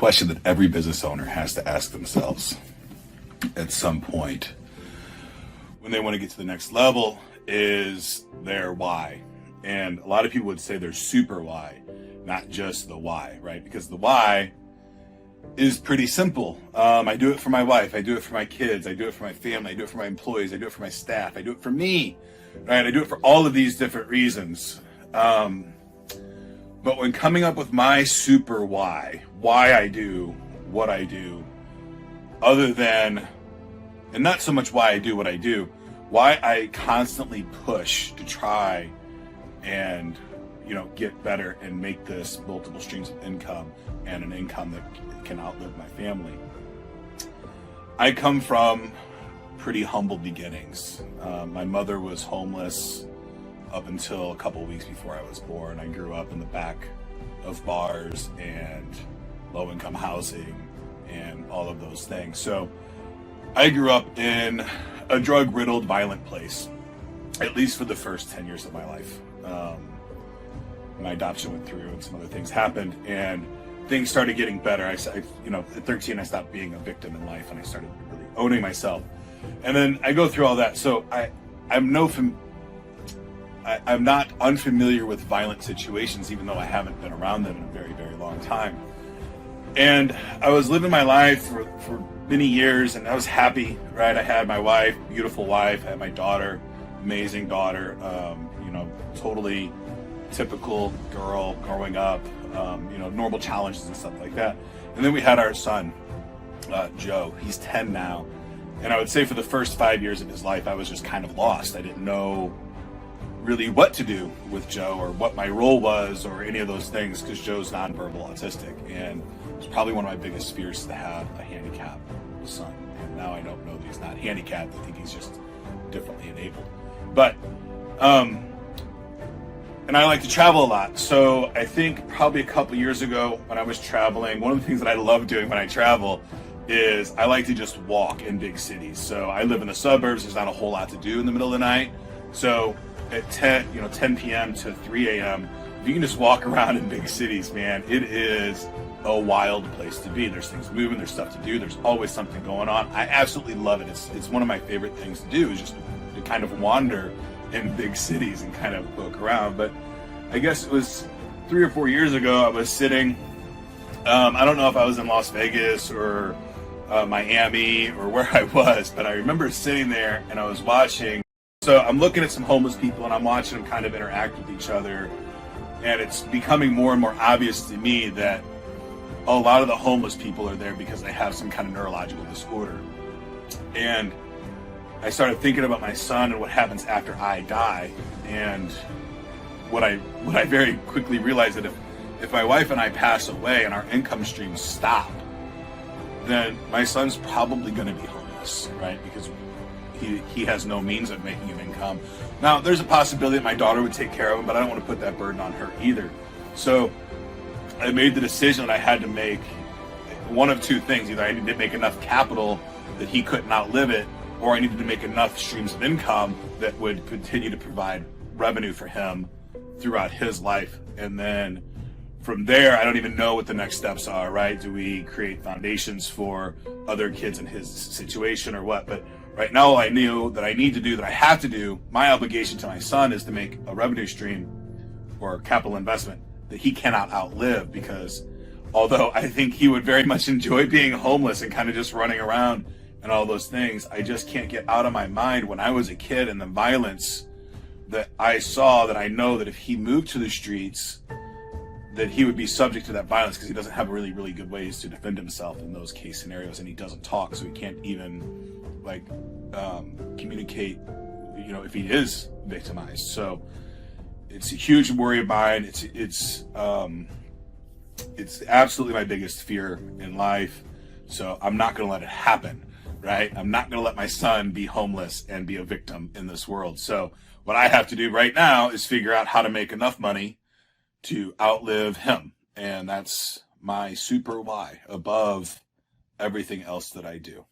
question that every business owner has to ask themselves at some point when they want to get to the next level is their why. And a lot of people would say their super why, not just the why, right? Because the why is pretty simple. I do it for my wife. I do it for my kids. I do it for my family. I do it for my employees. I do it for my staff. I do it for me, right? I do it for all of these different reasons. But when coming up with my super why I do what I do, other than, and not so much why I do what I do, why I constantly push to try and, get better and make this multiple streams of income and an income that can outlive my family. I come from pretty humble beginnings. My mother was homeless up until a couple weeks before I was born. I grew up in the back of bars and low-income housing and all of those things. So I grew up in a drug-riddled, violent place, at least for the first 10 years of my life. My adoption went through and some other things happened, and things started getting better. at 13, I stopped being a victim in life and I started really owning myself. And then I go through all that. So I'm not unfamiliar with violent situations, even though I haven't been around them in a very, very long time. And I was living my life for many years, and I was happy, right? I had my wife, beautiful wife. I had my daughter, amazing daughter, totally typical girl growing up, normal challenges and stuff like that. And then we had our son, Joe. He's 10 now. And I would say for the first 5 years of his life, I was just kind of lost. I didn't know really what to do with Joe or what my role was or any of those things, because Joe's nonverbal autistic, and it's probably one of my biggest fears to have a handicapped son. And now I don't know that he's not handicapped. I think he's just differently enabled. But and I like to travel a lot. So I think probably a couple years ago when I was traveling, one of the things that I love doing when I travel is I like to just walk in big cities. So I live in the suburbs. There's not a whole lot to do in the middle of the night. So at 10 p.m. to 3 a.m., if you can just walk around in big cities, man, it is a wild place to be. There's things moving, there's stuff to do, there's always something going on. I absolutely love it. It's one of my favorite things to do, is just to kind of wander in big cities and kind of look around. But I guess it was 3 or 4 years ago, I was sitting, I don't know if I was in Las Vegas or Miami or where I was, but I remember sitting there and I was watching. So I'm looking at some homeless people and I'm watching them kind of interact with each other. And it's becoming more and more obvious to me that a lot of the homeless people are there because they have some kind of neurological disorder. And I started thinking about my son and what happens after I die. And what I very quickly realized that if my wife and I pass away and our income streams stop, then my son's probably going to be homeless, right? Because he has no means of making an income. Now, there's a possibility that my daughter would take care of him, but I don't want to put that burden on her either. So I made the decision that I had to make one of two things. Either I needed to make enough capital that he couldn't outlive it, or I needed to make enough streams of income that would continue to provide revenue for him throughout his life. And then from there, I don't even know what the next steps are, right? Do we create foundations for other kids in his situation or what? But right now, all I knew that I need to do, that I have to do, my obligation to my son is to make a revenue stream or capital investment that he cannot outlive, because although I think he would very much enjoy being homeless and kind of just running around and all those things, I just can't get out of my mind when I was a kid and the violence that I saw, that I know that if he moved to the streets, that he would be subject to that violence, because he doesn't have really, really good ways to defend himself in those case scenarios, and he doesn't talk, so he can't even communicate, if he is victimized. So it's a huge worry of mine. It's absolutely my biggest fear in life. So I'm not going to let it happen, right? I'm not going to let my son be homeless and be a victim in this world. So what I have to do right now is figure out how to make enough money to outlive him. And that's my super why above everything else that I do.